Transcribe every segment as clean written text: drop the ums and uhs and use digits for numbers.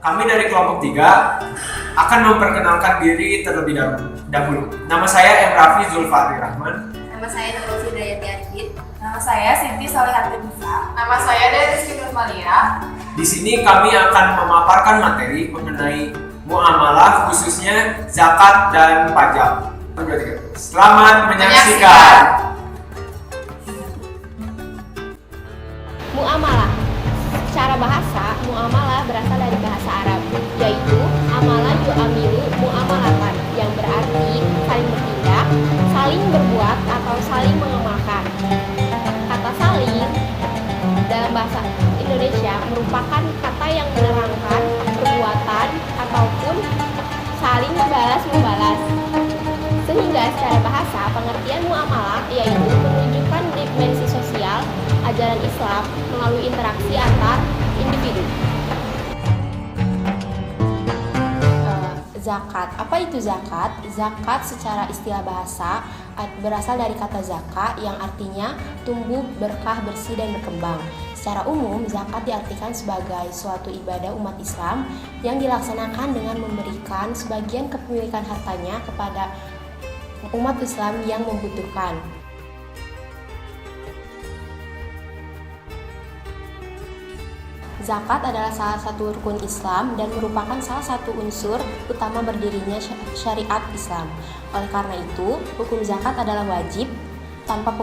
Kami dari kelompok 3 akan memperkenalkan diri terlebih dahulu. Nama saya M. Raffi Zulfari Rahman. Nama saya Nurul Hidayati Arifin. Nama saya Sinti Solihatin Nisa. Nama saya Rizky Nurmalia. Di sini kami akan memaparkan materi mengenai muamalah, khususnya zakat dan pajak. Selamat menyaksikan. Muamalah. Secara bahasa, muamalah berasal dari bahasa Arab, yaitu amalan yu'amilu muamalatan, yang berarti saling bertindak, saling berbuat, atau saling mengamalkan. Kata saling dalam bahasa Indonesia merupakan kata yang menerangkan perbuatan ataupun saling membalas-membalas. Sehingga secara bahasa, pengertian muamalah yaitu menunjukkan dimensi sosial ajaran Islam melalui interaksi antar individu. Zakat. Apa itu zakat? Zakat secara istilah bahasa berasal dari kata zaka yang artinya tumbuh, berkah, bersih, dan berkembang. Secara umum, zakat diartikan sebagai suatu ibadah umat Islam yang dilaksanakan dengan memberikan sebagian kepemilikan hartanya kepada umat Islam yang membutuhkan. Zakat adalah salah satu rukun Islam dan merupakan salah satu unsur utama berdirinya syariat Islam. Oleh karena itu, hukum zakat adalah wajib tanpa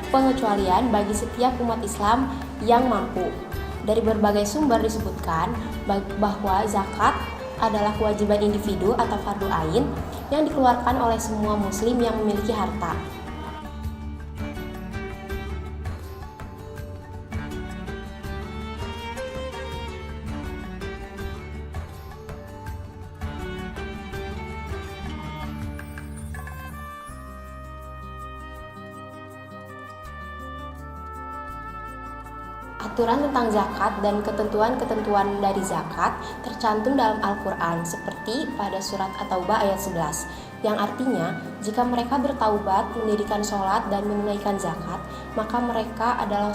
pengecualian bagi setiap umat Islam yang mampu. Dari berbagai sumber disebutkan bahwa zakat adalah kewajiban individu atau fardu ain yang dikeluarkan oleh semua muslim yang memiliki harta. Aturan tentang zakat dan ketentuan-ketentuan dari zakat tercantum dalam Al-Quran seperti pada surat At-Taubah ayat 11 yang artinya jika mereka bertaubat, mendirikan sholat dan menunaikan zakat maka mereka adalah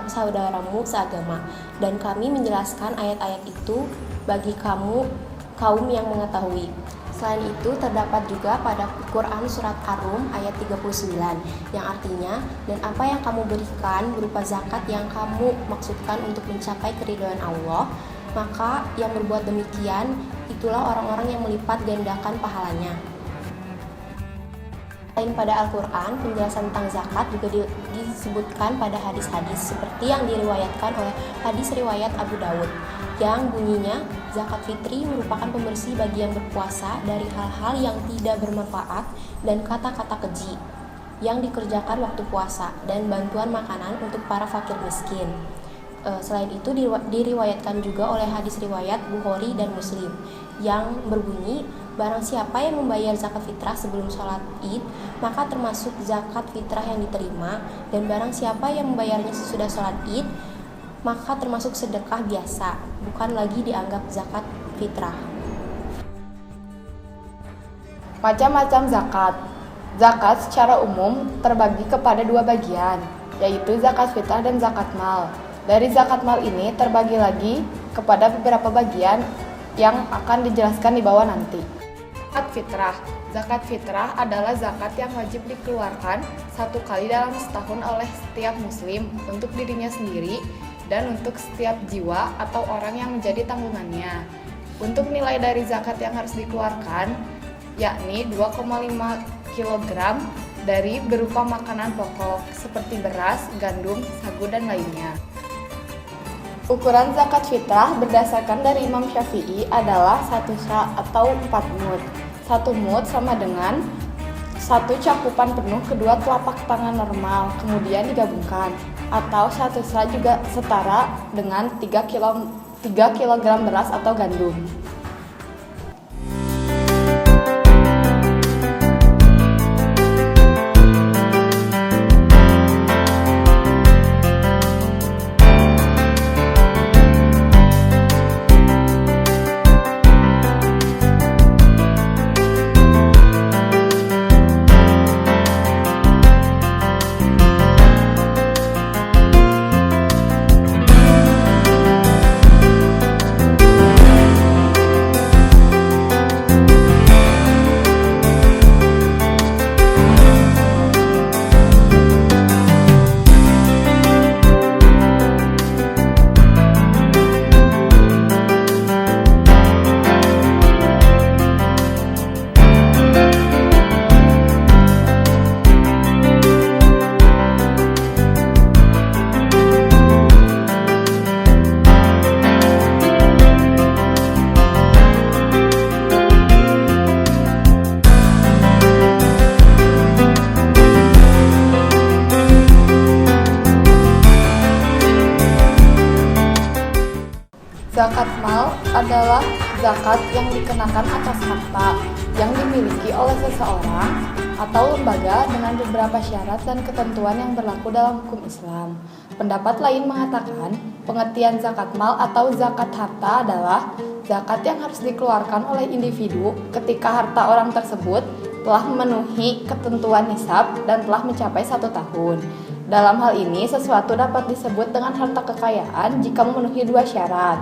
saudaramu seagama dan kami menjelaskan ayat-ayat itu bagi kamu kaum yang mengetahui. Selain itu terdapat juga pada Quran surat Ar-Rum ayat 39 yang artinya dan apa yang kamu berikan berupa zakat yang kamu maksudkan untuk mencapai keridhaan Allah maka yang berbuat demikian itulah orang-orang yang melipat gandakan pahalanya. Selain pada Al-Quran, penjelasan tentang zakat juga disebutkan pada hadis-hadis seperti yang diriwayatkan oleh hadis riwayat Abu Dawud yang bunyinya zakat fitri merupakan pembersih bagi yang berpuasa dari hal-hal yang tidak bermanfaat dan kata-kata keji yang dikerjakan waktu puasa dan bantuan makanan untuk para fakir miskin. Selain itu diriwayatkan juga oleh hadis riwayat Bukhari dan Muslim yang berbunyi barang siapa yang membayar zakat fitrah sebelum sholat id maka termasuk zakat fitrah yang diterima dan barang siapa yang membayarnya sesudah sholat id maka termasuk sedekah biasa, bukan lagi dianggap zakat fitrah. Macam-macam zakat. Zakat secara umum terbagi kepada dua bagian, yaitu zakat fitrah dan zakat mal. Dari zakat mal ini terbagi lagi kepada beberapa bagian yang akan dijelaskan di bawah nanti. Zakat fitrah. Zakat fitrah adalah zakat yang wajib dikeluarkan satu kali dalam setahun oleh setiap muslim untuk dirinya sendiri dan untuk setiap jiwa atau orang yang menjadi tanggungannya. Untuk nilai dari zakat yang harus dikeluarkan yakni 2,5 kg dari berupa makanan pokok seperti beras, gandum, sagu, dan lainnya. Ukuran zakat fitrah berdasarkan dari Imam Syafi'i adalah 1 sa' atau 4 mud. 1 mud sama dengan 1 cakupan penuh kedua telapak tangan normal, kemudian digabungkan. Atau 1 sa' juga setara dengan 3 kg beras atau gandum. Zakat mal adalah zakat yang dikenakan atas harta yang dimiliki oleh seseorang atau lembaga dengan beberapa syarat dan ketentuan yang berlaku dalam hukum Islam. Pendapat lain mengatakan, pengertian zakat mal atau zakat harta adalah zakat yang harus dikeluarkan oleh individu ketika harta orang tersebut telah memenuhi ketentuan nisab dan telah mencapai 1 tahun. Dalam hal ini, sesuatu dapat disebut dengan harta kekayaan jika memenuhi 2 syarat,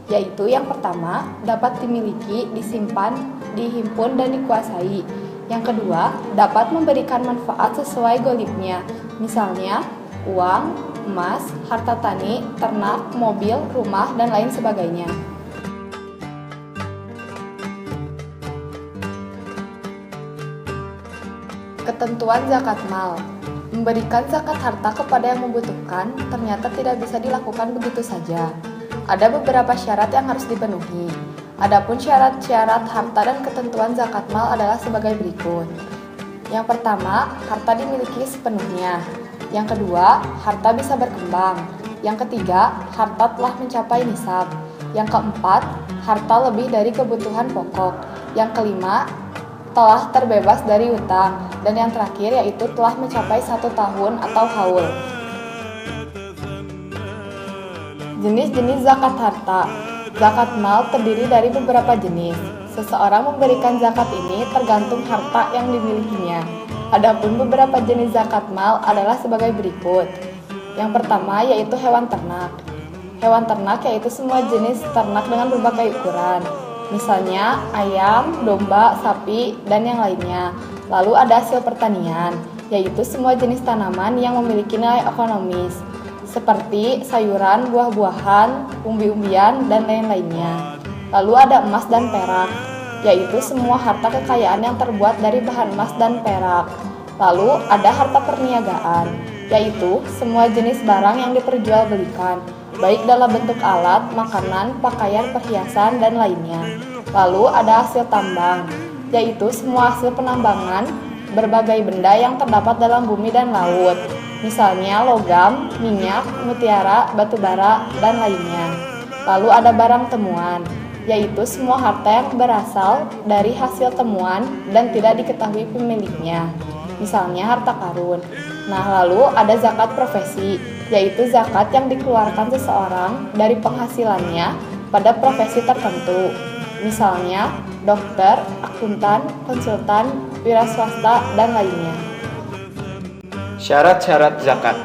yaitu yang pertama, dapat dimiliki, disimpan, dihimpun, dan dikuasai. Yang kedua, dapat memberikan manfaat sesuai golibnya, misalnya uang, emas, harta tani, ternak, mobil, rumah, dan lain sebagainya. Ketentuan zakat mal. Memberikan zakat harta kepada yang membutuhkan ternyata tidak bisa dilakukan begitu saja. Ada beberapa syarat yang harus dipenuhi. Adapun syarat-syarat harta dan ketentuan zakat mal adalah sebagai berikut. Yang pertama, harta dimiliki sepenuhnya. Yang kedua, harta bisa berkembang. Yang ketiga, harta telah mencapai nisab. Yang keempat, harta lebih dari kebutuhan pokok. Yang kelima, telah terbebas dari utang. Dan yang terakhir yaitu telah mencapai 1 tahun atau haul. Jenis-jenis zakat harta. Zakat mal terdiri dari beberapa jenis. Seseorang memberikan zakat ini tergantung harta yang dimilikinya. Adapun beberapa jenis zakat mal adalah sebagai berikut. Yang pertama yaitu hewan ternak. Hewan ternak yaitu semua jenis ternak dengan berbagai ukuran. Misalnya ayam, domba, sapi, dan yang lainnya. Lalu ada hasil pertanian, yaitu semua jenis tanaman yang memiliki nilai ekonomis, seperti sayuran, buah-buahan, umbi-umbian, dan lain-lainnya. Lalu ada emas dan perak, yaitu semua harta kekayaan yang terbuat dari bahan emas dan perak. Lalu ada harta perniagaan, yaitu semua jenis barang yang diperjualbelikan, baik dalam bentuk alat, makanan, pakaian, perhiasan, dan lainnya. Lalu ada hasil tambang, yaitu semua hasil penambangan berbagai benda yang terdapat dalam bumi dan laut, misalnya logam, minyak, mutiara, batu bara, dan lainnya. Lalu ada barang temuan, yaitu semua harta yang berasal dari hasil temuan dan tidak diketahui pemiliknya, misalnya harta karun. Nah, lalu ada zakat profesi, yaitu zakat yang dikeluarkan seseorang dari penghasilannya pada profesi tertentu, misalnya dokter, akuntan, konsultan, wira swasta, dan lainnya. Syarat-syarat zakat.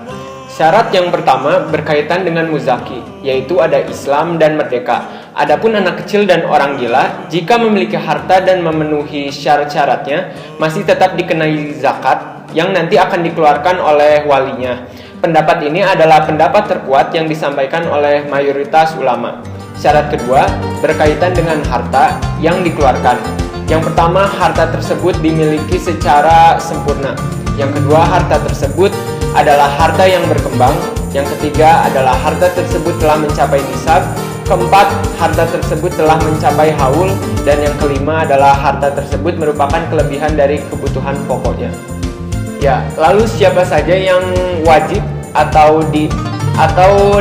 Syarat yang pertama berkaitan dengan muzaki, yaitu ada Islam dan merdeka. Adapun anak kecil dan orang gila, jika memiliki harta dan memenuhi syarat-syaratnya, masih tetap dikenai zakat yang nanti akan dikeluarkan oleh walinya. Pendapat ini adalah pendapat terkuat yang disampaikan oleh mayoritas ulama. Syarat kedua berkaitan dengan harta yang dikeluarkan. Yang pertama, harta tersebut dimiliki secara sempurna. Yang kedua, harta tersebut adalah harta yang berkembang. Yang ketiga adalah harta tersebut telah mencapai nisab. Keempat, harta tersebut telah mencapai haul. Dan yang kelima adalah harta tersebut merupakan kelebihan dari kebutuhan pokoknya. Ya, lalu siapa saja yang wajib atau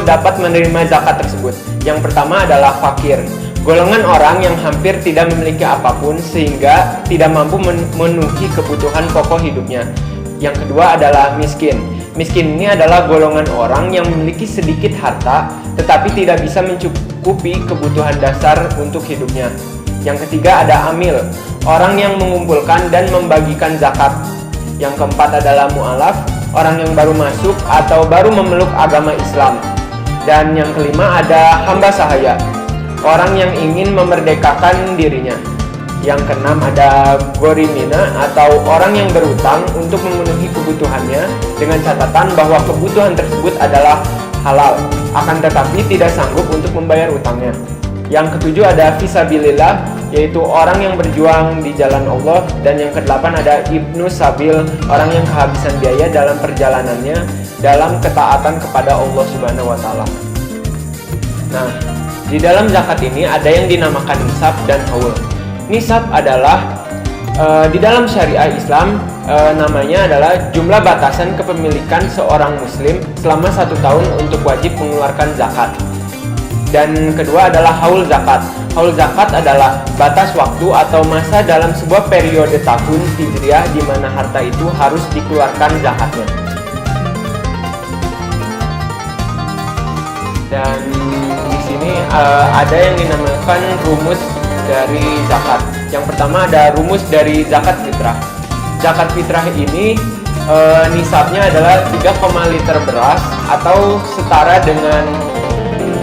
dapat menerima zakat tersebut? Yang pertama adalah fakir, golongan orang yang hampir tidak memiliki apapun sehingga tidak mampu memenuhi kebutuhan pokok hidupnya. Yang kedua adalah miskin. Miskin ini adalah golongan orang yang memiliki sedikit harta tetapi tidak bisa mencukupi kebutuhan dasar untuk hidupnya. Yang ketiga ada amil, orang yang mengumpulkan dan membagikan zakat. Yang keempat adalah mu'alaf, orang yang baru masuk atau baru memeluk agama Islam. Dan yang kelima ada hamba sahaya, orang yang ingin memerdekakan dirinya. Yang keenam ada gorimina atau orang yang berutang untuk memenuhi kebutuhannya dengan catatan bahwa kebutuhan tersebut adalah halal, akan tetapi tidak sanggup untuk membayar utangnya. Yang ketujuh ada fisabilillah, yaitu orang yang berjuang di jalan Allah. Dan yang kedelapan ada ibnu sabil, orang yang kehabisan biaya dalam perjalanannya dalam ketaatan kepada Allah Subhanahu wa Ta'ala. Nah, di dalam zakat ini ada yang dinamakan nisab dan haul. Nisab adalah di dalam syariah Islam namanya adalah jumlah batasan kepemilikan seorang muslim selama 1 tahun untuk wajib mengeluarkan zakat. Dan kedua adalah haul zakat. Haul zakat adalah batas waktu atau masa dalam sebuah periode tahun hijriah di mana harta itu harus dikeluarkan zakatnya. Dan di sini ada yang dinamakan rumus dari zakat. Yang pertama ada rumus dari zakat fitrah. Zakat fitrah ini nisabnya adalah 3, liter beras atau setara dengan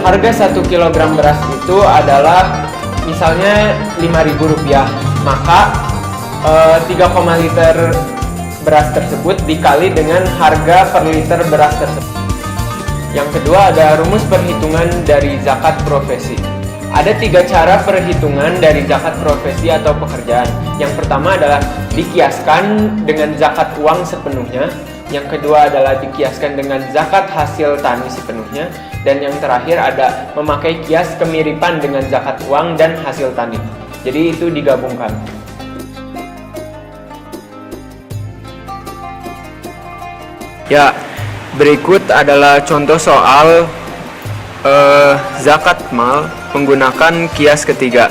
harga 1 kg beras itu adalah misalnya Rp5.000. Maka 3, liter beras tersebut dikali dengan harga per liter beras tersebut. Yang kedua ada rumus perhitungan dari zakat profesi. Ada 3 cara perhitungan dari zakat profesi atau pekerjaan. Yang pertama adalah dikiaskan dengan zakat uang sepenuhnya. Yang kedua adalah dikiaskan dengan zakat hasil tani sepenuhnya. Dan yang terakhir ada memakai kias kemiripan dengan zakat uang dan hasil tani. Jadi itu digabungkan. Ya, berikut adalah contoh soal zakat mal menggunakan kias ketiga.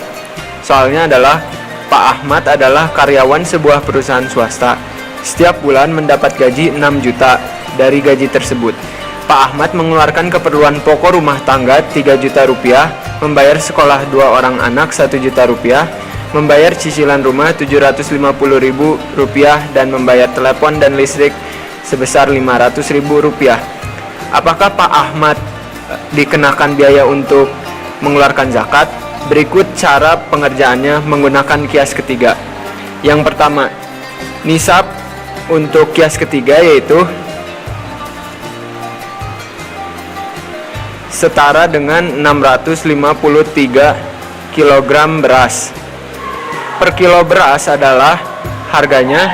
Soalnya adalah Pak Ahmad adalah karyawan sebuah perusahaan swasta. Setiap bulan mendapat gaji 6 juta. Dari gaji tersebut, Pak Ahmad mengeluarkan keperluan pokok rumah tangga 3 juta rupiah, membayar sekolah 2 orang anak 1 juta rupiah, membayar cicilan rumah 750.000 rupiah, dan membayar telepon dan listrik sebesar 500.000 rupiah. Apakah Pak Ahmad dikenakan biaya untuk mengeluarkan zakat? Berikut cara pengerjaannya menggunakan kias ketiga. Yang pertama, nisab untuk kias ketiga yaitu setara dengan 653 kg beras. Per kilo beras adalah harganya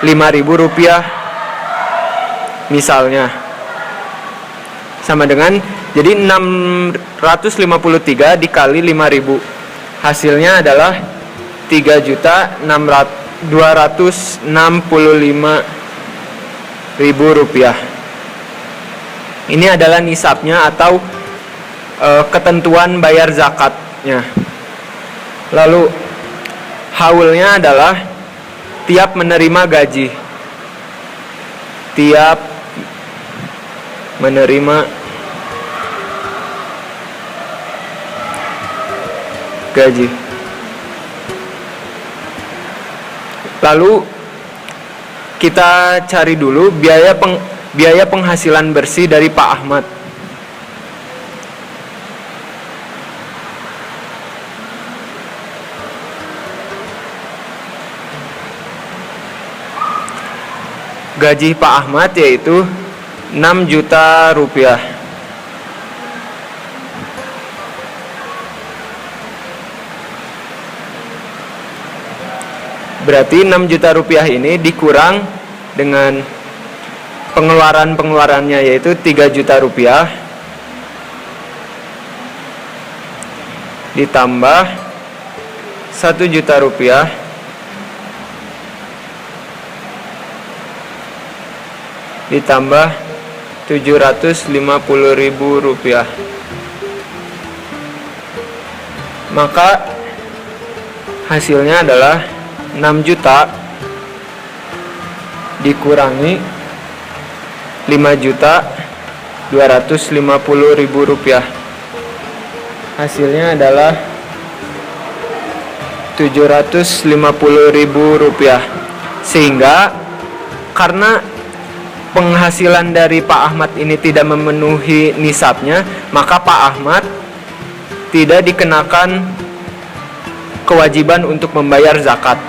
Rp5.000 misalnya. Sama dengan, jadi 653 dikali 5.000. Hasilnya adalah 3.265.000 rupiah. Ini adalah nisabnya atau ketentuan bayar zakatnya. Lalu haulnya adalah tiap menerima gaji. Tiap menerima gaji. Lalu kita cari dulu biaya penghasilan bersih dari Pak Ahmad. Gaji Pak Ahmad yaitu 6 juta rupiah. Berarti 6 juta rupiah ini dikurang dengan pengeluarannya yaitu 3 juta rupiah ditambah 1 juta rupiah ditambah 750.000 rupiah. Maka hasilnya adalah 6 juta dikurangi 5.250.000 rupiah. Hasilnya adalah 750.000 rupiah. Sehingga karena penghasilan dari Pak Ahmad ini tidak memenuhi nisabnya, maka Pak Ahmad tidak dikenakan kewajiban untuk membayar zakat.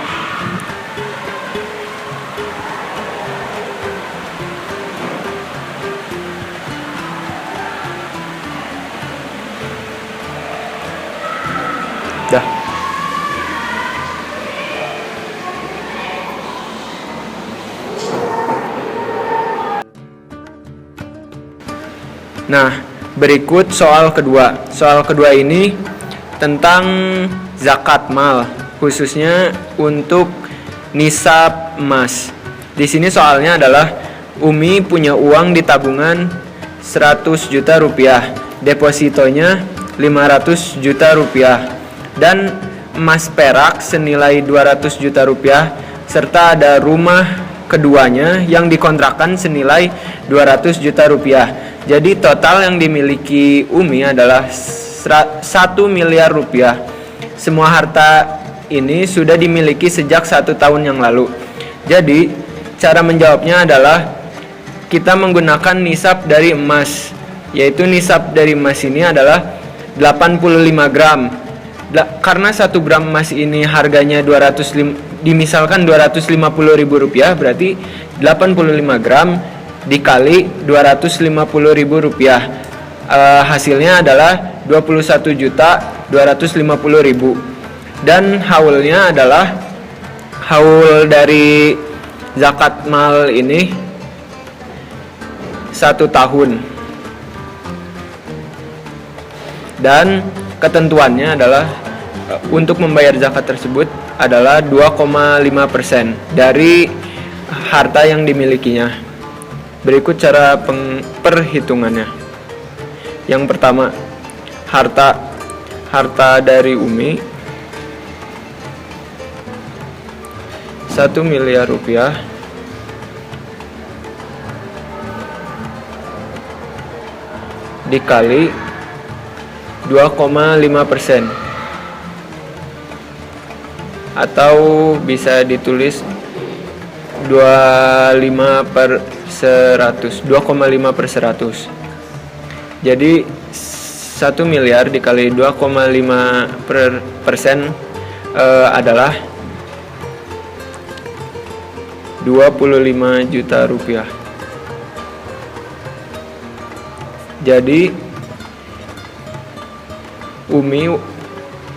Dah. Nah, berikut soal kedua. Soal kedua ini tentang zakat mal, khususnya untuk nisab emas. Di sini soalnya adalah Umi punya uang di tabungan 100 juta rupiah. Depositonya 500 juta rupiah dan emas perak senilai 200 juta rupiah serta ada rumah keduanya yang dikontrakkan senilai 200 juta rupiah. Jadi total yang dimiliki Umi adalah 1 miliar rupiah. Semua harta ini sudah dimiliki sejak 1 tahun yang lalu. Jadi cara menjawabnya adalah kita menggunakan nisab dari emas, yaitu nisab dari emas ini adalah 85 gram. Karena 1 gram emas ini harganya dimisalkan 250.000 rupiah, berarti 85 gram dikali 250.000 rupiah. Hasilnya adalah 21.250.000. Dan haulnya adalah haul dari zakat mal ini 1 tahun. Dan ketentuannya adalah untuk membayar zakat tersebut adalah 2,5% dari harta yang dimilikinya. Berikut cara perhitungannya. Yang pertama, harta dari Umi 1 miliar rupiah dikali 2,5%, atau bisa ditulis 2,5/100. Jadi 1 miliar dikali 2,5% adalah 25 juta rupiah. Jadi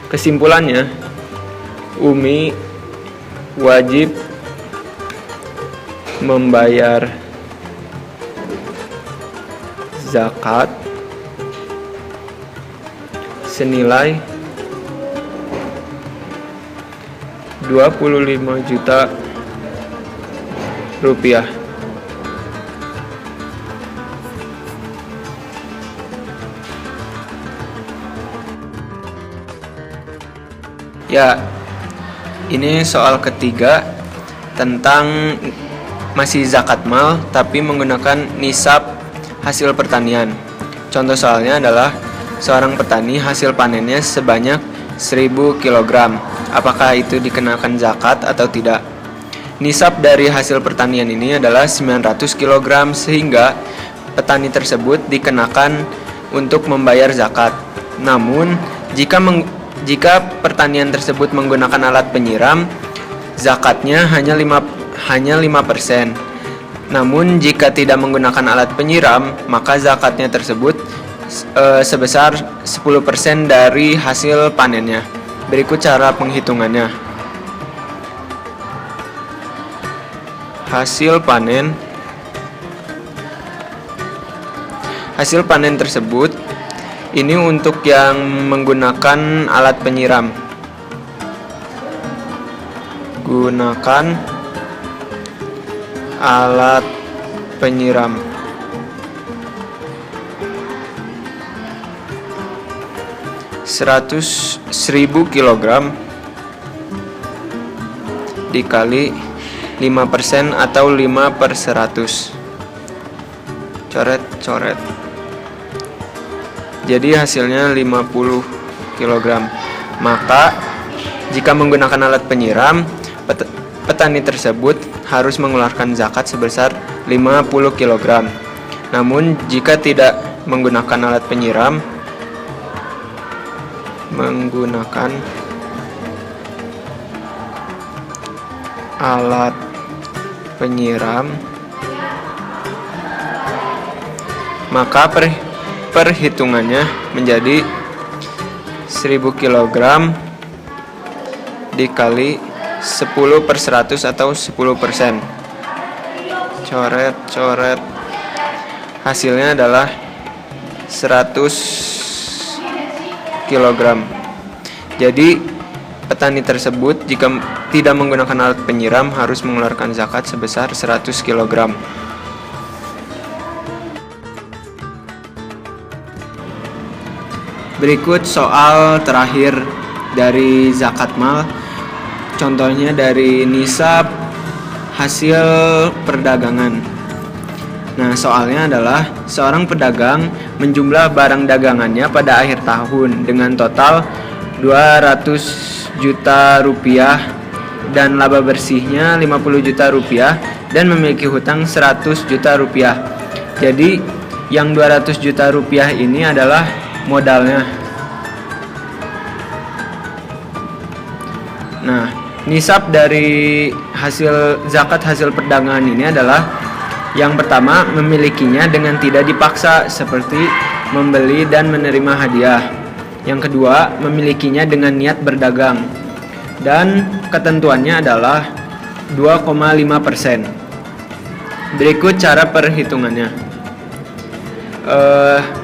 kesimpulannya Umi wajib membayar zakat senilai 25 juta rupiah. Ya, ini soal ketiga tentang masih zakat mal tapi menggunakan nisab hasil pertanian. Contoh soalnya adalah seorang petani hasil panennya sebanyak 1000 kg. Apakah itu dikenakan zakat atau tidak? Nisab dari hasil pertanian ini adalah 900 kg sehingga petani tersebut dikenakan untuk membayar zakat. Namun jika pertanian tersebut menggunakan alat penyiram, zakatnya hanya 5%. Namun jika tidak menggunakan alat penyiram, maka zakatnya tersebut sebesar 10% dari hasil panennya. Berikut cara penghitungannya. Hasil panen tersebut ini untuk yang menggunakan alat penyiram. Gunakan alat penyiram. 1000 kg dikali 5% atau 5/100. Coret. Jadi hasilnya 50 kg. Maka jika menggunakan alat penyiram, petani tersebut harus mengeluarkan zakat sebesar 50 kg. Namun jika tidak menggunakan alat penyiram, maka perhitungannya menjadi 1000 kg dikali 10/100 atau 10%. Coret. Hasilnya adalah 100 kg. Jadi petani tersebut jika tidak menggunakan alat penyiram harus mengeluarkan zakat sebesar 100 kg. Berikut soal terakhir dari zakat mal. Contohnya dari nisab hasil perdagangan. Nah, soalnya adalah seorang pedagang menjumlah barang dagangannya pada akhir tahun dengan total 200 juta rupiah dan laba bersihnya 50 juta rupiah dan memiliki hutang 100 juta rupiah. Jadi yang 200 juta rupiah ini adalah modalnya. Nah, nisab dari zakat hasil perdagangan ini adalah yang pertama, memilikinya dengan tidak dipaksa seperti membeli dan menerima hadiah. Yang kedua, memilikinya dengan niat berdagang. Dan ketentuannya adalah 2,5%. Berikut cara perhitungannya.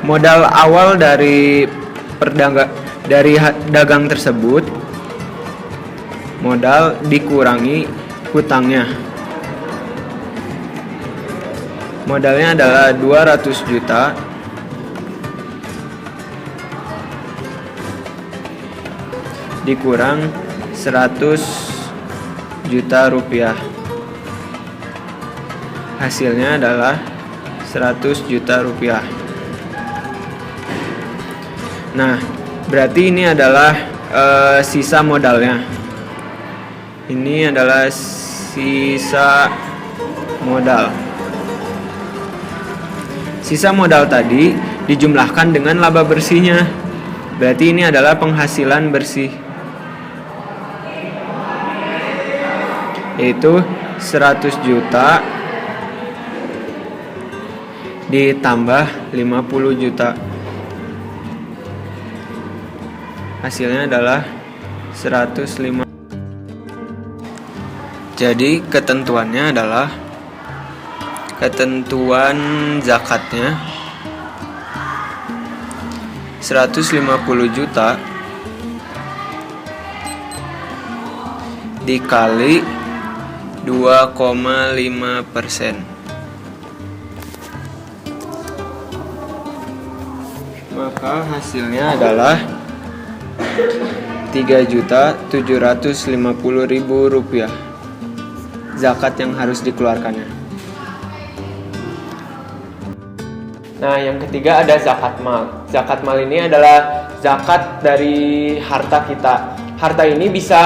Modal awal dari dagang tersebut, modal dikurangi hutangnya. Modalnya adalah 200 juta dikurang 100 juta rupiah. Hasilnya adalah 100 juta rupiah. Nah, berarti ini adalah sisa modalnya. Ini adalah sisa modal. Sisa modal tadi dijumlahkan dengan laba bersihnya. Berarti ini adalah penghasilan bersih, yaitu 100 juta ditambah 50 juta. Hasilnya adalah 105. Jadi ketentuannya adalah ketentuan zakatnya 150 juta dikali 2,5%. Maka hasilnya adalah 3.750.000 rupiah zakat yang harus dikeluarkannya. Nah, yang ketiga ada zakat mal. Zakat mal ini adalah zakat dari harta kita. Harta ini bisa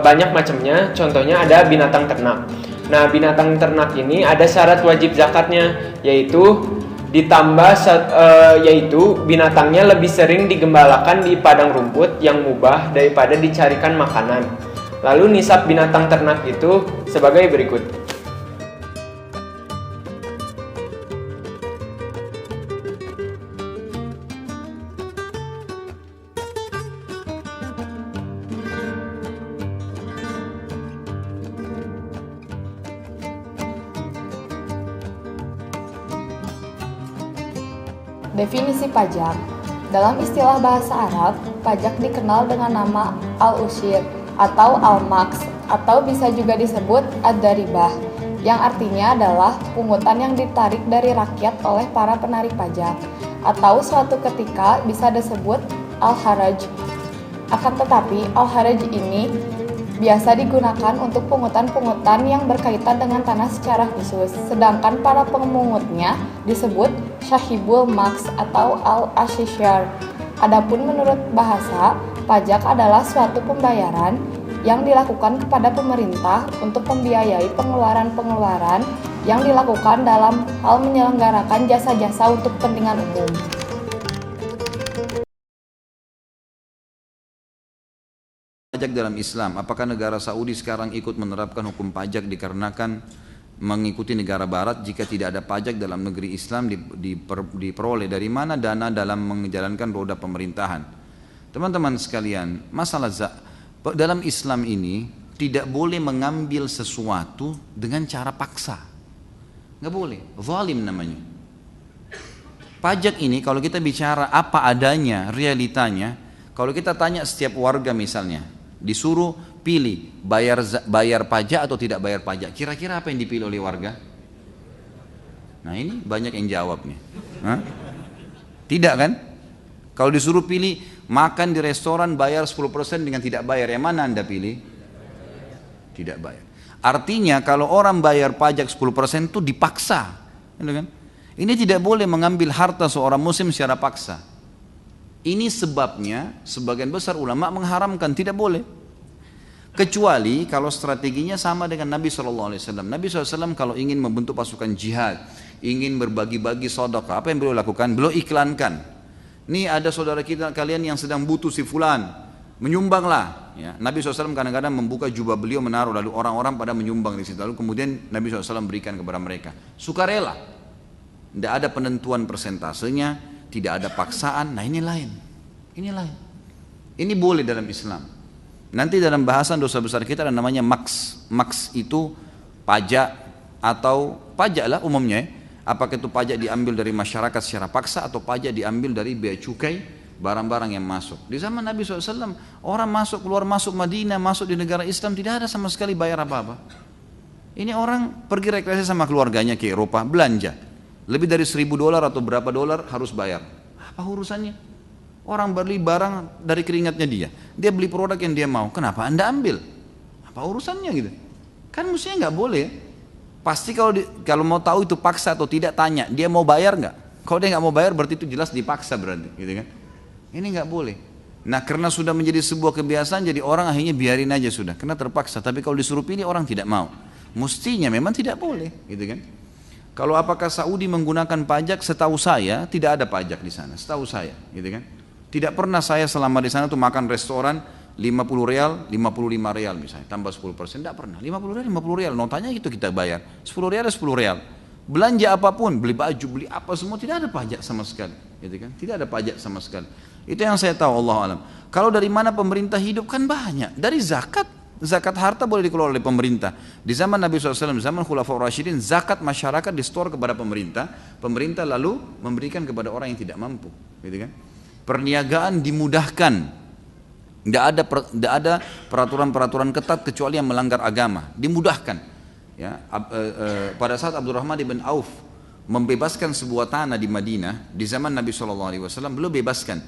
banyak macamnya. Contohnya ada binatang ternak. Nah, binatang ternak ini ada syarat wajib zakatnya, yaitu yaitu binatangnya lebih sering digembalakan di padang rumput yang mubah daripada dicarikan makanan. Lalu nisab binatang ternak itu sebagai berikut. Definisi pajak. Dalam istilah bahasa Arab, pajak dikenal dengan nama al-usyir atau al-maks atau bisa juga disebut ad-daribah, yang artinya adalah pungutan yang ditarik dari rakyat oleh para penarik pajak, atau suatu ketika bisa disebut al-haraj. Akan tetapi, al-haraj ini biasa digunakan untuk pungutan-pungutan yang berkaitan dengan tanah secara khusus, sedangkan para pemungutnya disebut syahibul maks atau al-ashishar. Adapun menurut bahasa, pajak adalah suatu pembayaran yang dilakukan kepada pemerintah untuk membiayai pengeluaran-pengeluaran yang dilakukan dalam hal menyelenggarakan jasa-jasa untuk kepentingan umum. Pajak dalam Islam, apakah negara Saudi sekarang ikut menerapkan hukum pajak dikarenakan mengikuti negara barat? Jika tidak ada pajak dalam negeri Islam, diperoleh dari mana dana dalam menjalankan roda pemerintahan? Teman-teman sekalian, masalah dalam Islam ini tidak boleh mengambil sesuatu dengan cara paksa. Nggak boleh, zalim namanya. Pajak ini kalau kita bicara apa adanya, realitanya, kalau kita tanya setiap warga misalnya, disuruh pilih bayar pajak atau tidak bayar pajak, kira-kira apa yang dipilih oleh warga? Nah, ini banyak yang jawab nih. Hah? Tidak kan? Kalau disuruh pilih makan di restoran bayar 10% dengan tidak bayar, yang mana Anda pilih? Tidak bayar. Artinya kalau orang bayar pajak 10% itu dipaksa, gitu kan? Ini tidak boleh mengambil harta seorang muslim secara paksa. Ini sebabnya sebagian besar ulama mengharamkan, tidak boleh. Kecuali kalau strateginya sama dengan Nabi SAW. Nabi SAW kalau ingin membentuk pasukan jihad, ingin berbagi-bagi sedekah, apa yang beliau lakukan? Beliau iklankan. Nih ada saudara kita kalian yang sedang butuh si fulan, menyumbanglah. Ya, Nabi SAW kadang-kadang membuka jubah beliau menaruh, lalu orang-orang pada menyumbang di situ. Lalu kemudian Nabi SAW berikan kepada mereka. Sukarela. Tidak ada penentuan persentasenya, tidak ada paksaan. Nah ini lain. Ini lain. Ini boleh dalam Islam. Nanti dalam bahasan dosa besar kita ada namanya maks. Maks itu pajak atau pajak lah umumnya. Apakah itu pajak diambil dari masyarakat secara paksa atau pajak diambil dari bea cukai barang-barang yang masuk. Di zaman Nabi SAW orang masuk keluar masuk Madinah, masuk di negara Islam tidak ada sama sekali bayar apa-apa. Ini orang pergi rekreasi sama keluarganya ke Eropa, belanja. Lebih dari $1.000 atau berapa dolar harus bayar. Apa urusannya? Orang beli barang dari keringatnya dia beli produk yang dia mau, kenapa Anda ambil? Apa urusannya gitu? Kan mestinya nggak boleh. Pasti kalau mau tahu itu paksa atau tidak, tanya dia mau bayar nggak? Kalau dia nggak mau bayar berarti itu jelas dipaksa berarti, gitu kan? Ini nggak boleh. Nah karena sudah menjadi sebuah kebiasaan, jadi orang akhirnya biarin aja sudah, karena terpaksa. Tapi kalau disuruh pilih orang tidak mau. Mestinya memang tidak boleh, gitu kan? Kalau apakah Saudi menggunakan pajak? Setahu saya tidak ada pajak di sana, setahu saya, gitu kan? Tidak pernah saya selama di sana tuh makan restoran 50 rial, 55 rial misalnya, tambah 10%, tidak pernah. 50 rial, 50 rial, notanya itu kita bayar. 10 rial, 10 rial. Belanja apapun, beli baju, beli apa semua, tidak ada pajak sama sekali. Gitu kan? Tidak ada pajak sama sekali. Itu yang saya tahu, Allah alam. Kalau dari mana pemerintah hidup kan banyak. Dari zakat. Zakat harta boleh dikelola oleh pemerintah. Di zaman Nabi SAW, zaman Khulafaur Rasyidin, zakat masyarakat distor kepada pemerintah. Pemerintah lalu memberikan kepada orang yang tidak mampu. Gitu kan? Perniagaan dimudahkan, tidak ada peraturan-peraturan ketat kecuali yang melanggar agama, dimudahkan. Ya, pada saat Abdurrahman ibn Auf membebaskan sebuah tanah di Madinah di zaman Nabi SAW, beliau bebaskan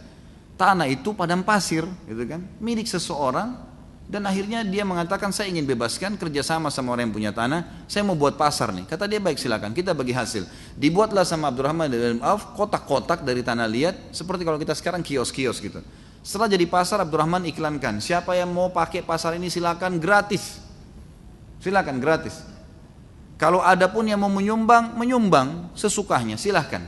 tanah itu padang pasir, gitu kan, milik seseorang. Dan akhirnya dia mengatakan saya ingin bebaskan, kerjasama sama orang yang punya tanah, saya mau buat pasar nih. Kata dia baik silakan, kita bagi hasil. Dibuatlah sama Abdurrahman ibn Auf kotak-kotak dari tanah liat, seperti kalau kita sekarang kios-kios gitu. Setelah jadi pasar, Abdurrahman iklankan, siapa yang mau pakai pasar ini silakan gratis. Silakan gratis. Kalau ada pun yang mau menyumbang sesukanya, silahkan.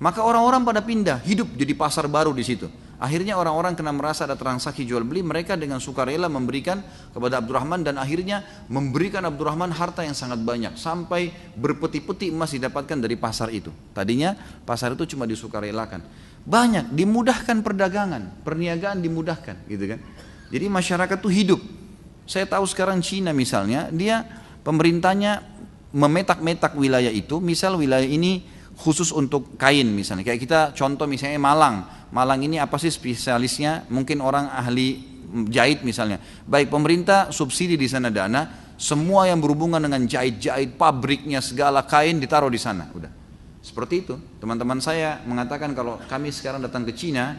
Maka orang-orang pada pindah, hidup jadi pasar baru di situ. Akhirnya orang-orang kena merasa ada transaksi jual beli, mereka dengan sukarela memberikan kepada Abdurrahman dan akhirnya memberikan Abdurrahman harta yang sangat banyak sampai berpeti-peti emas didapatkan dari pasar itu. Tadinya pasar itu cuma disukarelakan. Banyak dimudahkan perdagangan, perniagaan dimudahkan, gitu kan. Jadi masyarakat tuh hidup. Saya tahu sekarang Cina misalnya, dia pemerintahnya memetak-metak wilayah itu, misal wilayah ini khusus untuk kain misalnya, kayak kita contoh misalnya Malang ini apa sih spesialisnya, mungkin orang ahli jahit misalnya, baik pemerintah subsidi di sana dana, semua yang berhubungan dengan jahit-jahit, pabriknya segala kain ditaruh di sana, udah seperti itu. Teman-teman saya mengatakan kalau kami sekarang datang ke Cina,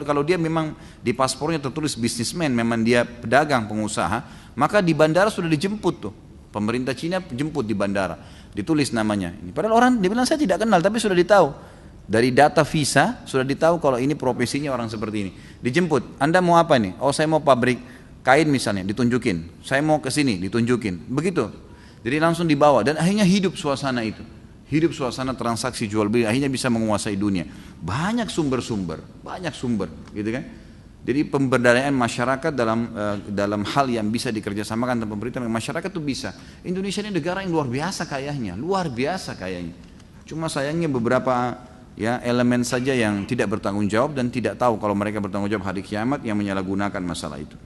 kalau dia memang di paspornya tertulis businessman, memang dia pedagang pengusaha, maka di bandara sudah dijemput tuh, pemerintah Cina jemput di bandara, ditulis namanya. Padahal orang dia bilang saya tidak kenal, tapi sudah ditahu. Dari data visa sudah ditahu kalau ini profesinya orang seperti ini. Dijemput, Anda mau apa nih? Oh saya mau pabrik kain misalnya, ditunjukin. Saya mau ke sini, ditunjukin. Begitu. Jadi langsung dibawa dan akhirnya hidup suasana itu. Hidup suasana transaksi jual beli, akhirnya bisa menguasai dunia. Banyak sumber, gitu kan? Jadi pemberdayaan masyarakat dalam hal yang bisa dikerjasamakan dengan pemerintah, masyarakat itu bisa. Indonesia ini negara yang luar biasa kayanya, Cuma sayangnya beberapa elemen saja yang tidak bertanggung jawab dan tidak tahu kalau mereka bertanggung jawab hari kiamat yang menyalahgunakan masalah itu.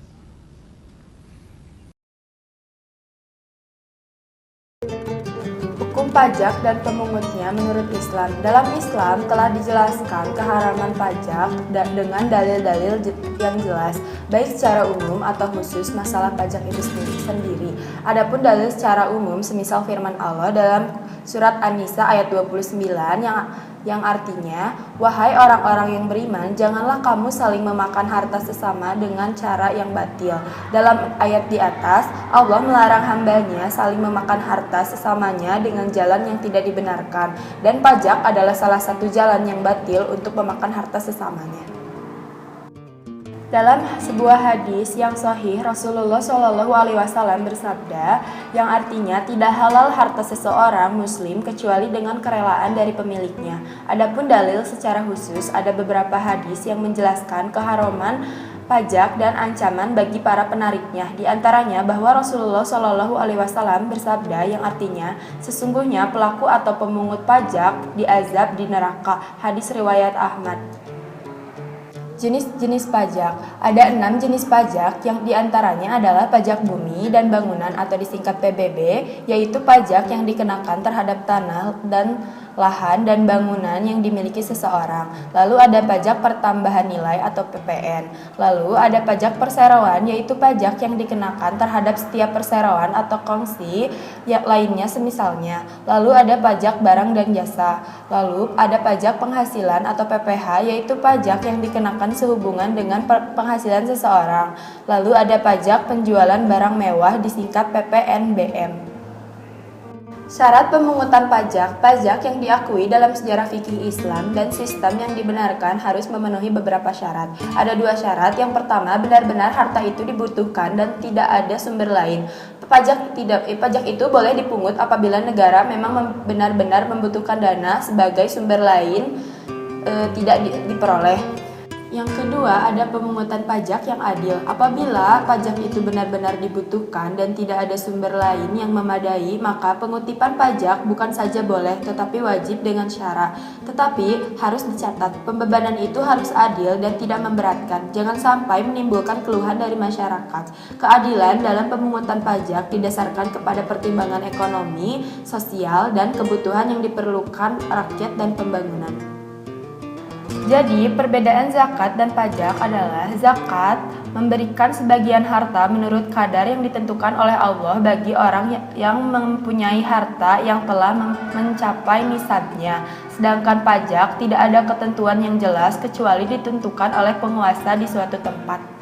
Hukum pajak dan pemungutnya menurut Islam. Dalam Islam telah dijelaskan keharaman pajak dengan dalil-dalil yang jelas, baik secara umum atau khusus masalah pajak itu sendiri. Adapun dalil secara umum semisal firman Allah dalam surat An-Nisa ayat 29 yang artinya, wahai orang-orang yang beriman, janganlah kamu saling memakan harta sesama dengan cara yang batil. Dalam ayat di atas, Allah melarang hambanya saling memakan harta sesamanya dengan jalan yang tidak dibenarkan, dan pajak adalah salah satu jalan yang batil untuk memakan harta sesamanya. Dalam sebuah hadis yang sahih, Rasulullah Shallallahu Alaihi Wasallam bersabda, yang artinya tidak halal harta seseorang Muslim kecuali dengan kerelaan dari pemiliknya. Adapun dalil secara khusus, ada beberapa hadis yang menjelaskan keharaman pajak dan ancaman bagi para penariknya. Di antaranya bahwa Rasulullah Shallallahu Alaihi Wasallam bersabda, yang artinya sesungguhnya pelaku atau pemungut pajak diazab di neraka. Hadis riwayat Ahmad. Jenis-jenis pajak. Ada 6 jenis pajak yang diantaranya adalah pajak bumi dan bangunan atau disingkat PBB, yaitu pajak yang dikenakan terhadap tanah dan lahan dan bangunan yang dimiliki seseorang. Lalu ada pajak pertambahan nilai atau PPN. Lalu ada pajak perseroan, yaitu pajak yang dikenakan terhadap setiap perseroan atau kongsi yang lainnya semisalnya. Lalu ada pajak barang dan jasa. Lalu ada pajak penghasilan atau PPH, yaitu pajak yang dikenakan sehubungan dengan penghasilan seseorang. Lalu ada pajak penjualan barang mewah disingkat PPNBM. Syarat pemungutan pajak. Pajak yang diakui dalam sejarah fikih Islam dan sistem yang dibenarkan harus memenuhi beberapa syarat. Ada 2 syarat. Yang pertama, benar-benar harta itu dibutuhkan dan tidak ada sumber lain. Pajak itu boleh dipungut apabila negara memang benar-benar membutuhkan dana sebagai sumber lain tidak diperoleh. Yang kedua, ada pemungutan pajak yang adil. Apabila pajak itu benar-benar dibutuhkan dan tidak ada sumber lain yang memadai, maka pengutipan pajak bukan saja boleh, tetapi wajib dengan syarat. Tetapi harus dicatat, pembebanan itu harus adil dan tidak memberatkan. Jangan sampai menimbulkan keluhan dari masyarakat. Keadilan dalam pemungutan pajak didasarkan kepada pertimbangan ekonomi, sosial, dan kebutuhan yang diperlukan rakyat dan pembangunan. Jadi, perbedaan zakat dan pajak adalah zakat memberikan sebagian harta menurut kadar yang ditentukan oleh Allah bagi orang yang mempunyai harta yang telah mencapai nisabnya. Sedangkan pajak tidak ada ketentuan yang jelas kecuali ditentukan oleh penguasa di suatu tempat.